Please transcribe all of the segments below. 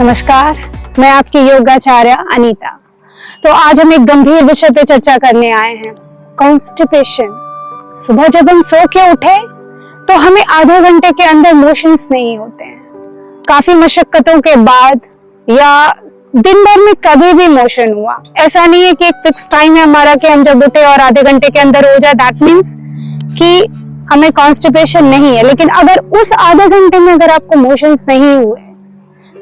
नमस्कार, मैं आपकी योगाचार्य अनीता। तो आज हम एक गंभीर विषय पे चर्चा करने आए हैं, कॉन्स्टिपेशन। सुबह जब हम सो के उठे तो हमें आधे घंटे के अंदर मोशंस नहीं होते हैं। काफी मशक्कतों के बाद या दिन भर में कभी भी मोशन हुआ, ऐसा नहीं है कि एक फिक्स टाइम है हमारा कि हम जब उठे और आधे घंटे के अंदर हो जाए, दैट मीन्स कि हमें कॉन्स्टिपेशन नहीं है। लेकिन अगर उस आधे घंटे में अगर आपको मोशंस नहीं हुए,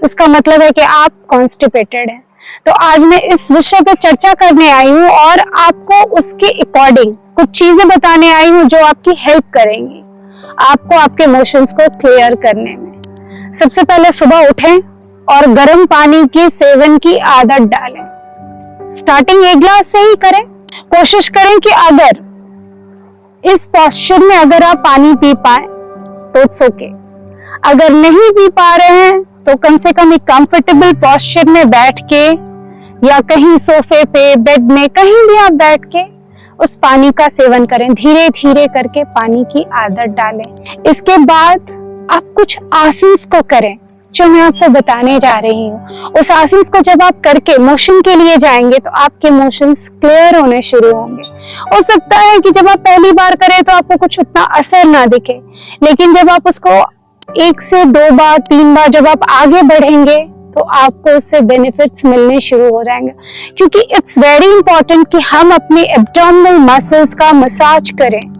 इसका मतलब है कि आप कॉन्स्टिपेटेड हैं। तो आज मैं इस विषय पे चर्चा करने आई हूँ और आपको उसके अकॉर्डिंग कुछ चीजें बताने आई हूँ जो आपकी हेल्प करेंगी आपको आपके इमोशंस को क्लियर करने में। सबसे पहले सुबह उठें और गर्म पानी के सेवन की आदत डालें। स्टार्टिंग 1 गिलास से ही करें। कोशिश करें कि अगर इस पोस्चर में अगर आप पानी पी पाए तो इट्स ओके। अगर नहीं पी पा रहे हैं तो कम से कम एक कंफर्टेबल पोस्चर में बैठ के या कहीं सोफे पे, बेड में, कहीं भी आप बैठ के उस पानी का सेवन करें। धीरे धीरे करके पानी की आदत डालें। इसके बाद आप कुछ आसन्स को करें जो मैं आपको बताने जा रही हूँ। उस आसन्स को जब आप करके मोशन के लिए जाएंगे तो आपके मोशंस क्लियर होने शुरू होंगे। हो सकता है कि जब आप पहली बार करें तो आपको कुछ उतना असर ना दिखे, लेकिन जब आप उसको 1 से 2 बार 3 बार जब आप आगे बढ़ेंगे तो आपको उससे बेनिफिट्स मिलने शुरू हो जाएंगे। क्योंकि इट्स वेरी इंपॉर्टेंट कि हम अपने एब्डोमिनल मसल्स का मसाज करें।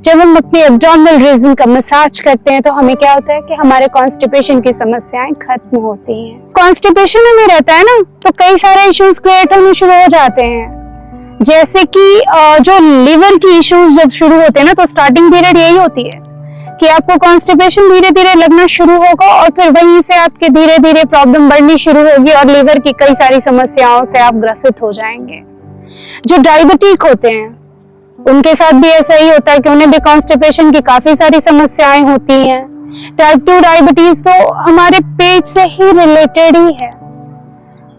जब हम अपने एब्डोमिनल रीजन का मसाज करते हैं तो हमें क्या होता है कि हमारे कॉन्स्टिपेशन की समस्याएं खत्म होती हैं। कॉन्स्टिपेशन हमें रहता है ना, तो कई सारे इश्यूज क्रिएट होने शुरू हो जाते हैं। जैसे कि जो लिवर की इश्यूज जब शुरू होते हैं ना, तो स्टार्टिंग पीरियड यही होती है कि आपको कॉन्स्टिपेशन धीरे धीरे लगना शुरू होगा और फिर वहीं से आपके धीरे धीरे प्रॉब्लम बढ़नी शुरू होगी और लीवर की कई सारी समस्याओं से आप ग्रसित हो जाएंगे। जो डायबिटिक होते हैं उनके साथ भी ऐसा ही होता है कि उन्हें भी कॉन्स्टिपेशन की काफी सारी समस्याएं होती हैं। टाइप 2 डायबिटीज तो हमारे पेट से ही रिलेटेड ही है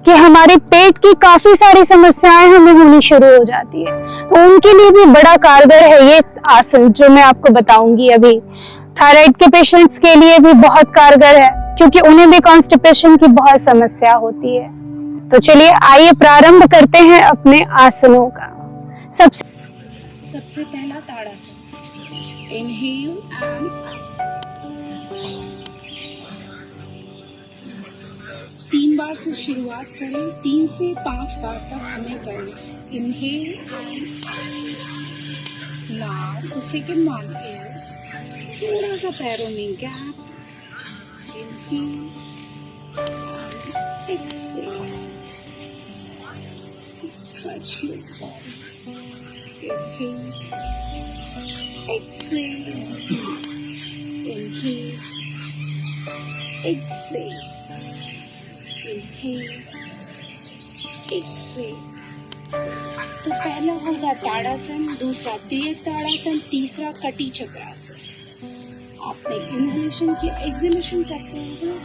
कि हमारे पेट की काफी सारी समस्याएं हमें होनी शुरू हो जाती है। तो उनके लिए भी बड़ा कारगर है ये आसन जो मैं आपको बताऊंगी अभी। थायराइड के पेशेंट्स के लिए भी बहुत कारगर है क्योंकि उन्हें भी कॉन्स्टिपेशन की बहुत समस्या होती है। तो चलिए आइए प्रारंभ करते हैं अपने आसनों का। सबसे पहला ताड़ासन। इनहेल एंड 3 बार से शुरुआत करें, 3 से 5 बार तक हमें करें। Inhale and now the second one is थोड़ा सा पैरों में gap. Inhale and exhale, stretch your body. Inhale, exhale, inhale, exhale, inhale, exhale। तो पहला होगा ताड़ासन, दूसरा तिर्यक ताड़ासन, तीसरा कटी चक्रासन। आपने इनहेलेशन किया, एक्सहेलेशन करते हैं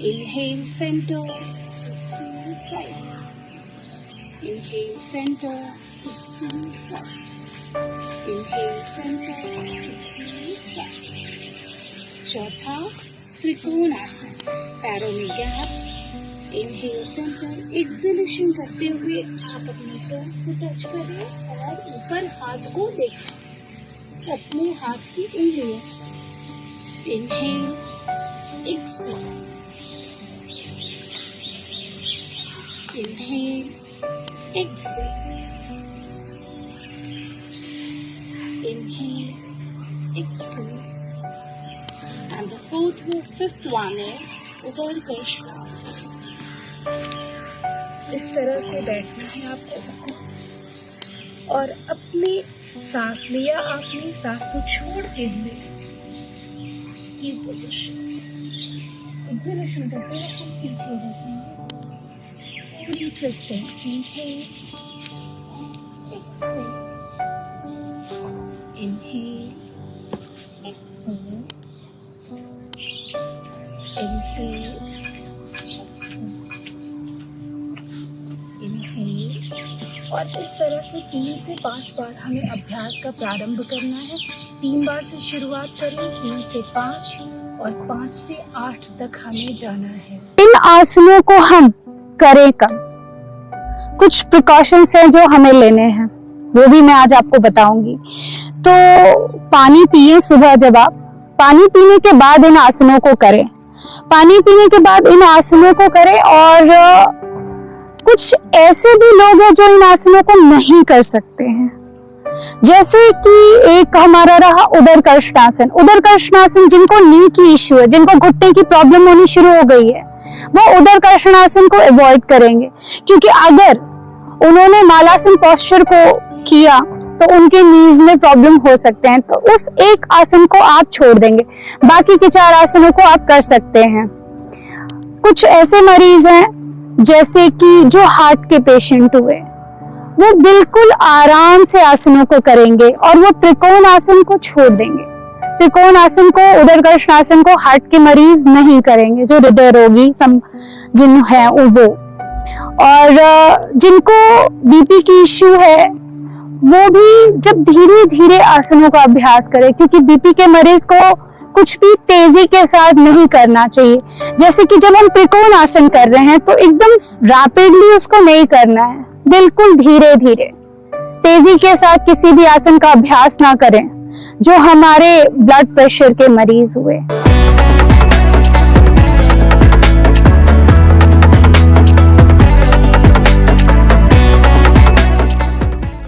inhale centre, exhale side. Inhale center, exhale side. Inhale center, exhale side. चौथा त्रिकोणासन, पैरों में गैप। इनहेल सेंटर, एक्सहेलेशन करते हुए आप अपने टोस को टच करें और ऊपर हाथ को देखें, अपने हाथ की उंगलियों। Inhale, exhale, inhale, exhale, inhale, exhale, and the fifth one is Udarkashasana। इस तरह से बैठना है आपको और अपने सांस लिया आपने, सांस को छोड़ के हुए की पोजीशन। एक्सहेलेशन करते हैं आप पीछे देखेंगे, twisting। Inhale, exhale, inhale, exhale, inhale, inhale। और इस तरह से 3 से 5 बार हमें अभ्यास का प्रारंभ करना है। 3 बार से शुरुआत करें, 3 से 5, और 5 से 8 तक हमें जाना है। इन आसनों को हम करें कब? कुछ प्रिकॉशंस हैं जो हमें लेने हैं, वो भी मैं आज आपको बताऊंगी। तो पानी पिए सुबह, जब आप पानी पीने के बाद इन आसनों को करें। पानी पीने के बाद इन आसनों को करें। और कुछ ऐसे भी लोग हैं जो इन आसनों को नहीं कर सकते हैं, जैसे कि एक हमारा रहा उदरकर्षणासन। उदरकर्षणासन जिनको नी की इश्यू है, जिनको घुटने की प्रॉब्लम होनी शुरू हो गई है, वो उदरकर्षणासन को अवॉइड करेंगे, क्योंकि अगर उन्होंने मालासन पोस्चर को किया तो उनके नीज में प्रॉब्लम हो सकते हैं। तो उस एक आसन को आप छोड़ देंगे, बाकी के 4 आसनों को आप कर सकते हैं। कुछ ऐसे मरीज हैं जैसे कि जो हार्ट के पेशेंट हुए, वो बिल्कुल आराम से आसनों को करेंगे और वो त्रिकोण आसन को छोड़ देंगे। त्रिकोण आसन को, उदरकर्षण आसन को हार्ट के मरीज नहीं करेंगे, जो हृदय रोगी जिन है वो। और जिनको बीपी की इश्यू है, वो भी जब धीरे धीरे आसनों का अभ्यास करें, क्योंकि बीपी के मरीज को कुछ भी तेजी के साथ नहीं करना चाहिए। जैसे कि जब हम त्रिकोण आसन कर रहे हैं तो एकदम रैपिडली उसको नहीं करना है, बिल्कुल धीरे धीरे, तेजी के साथ किसी भी आसन का अभ्यास ना करें जो हमारे ब्लड प्रेशर के मरीज हुए।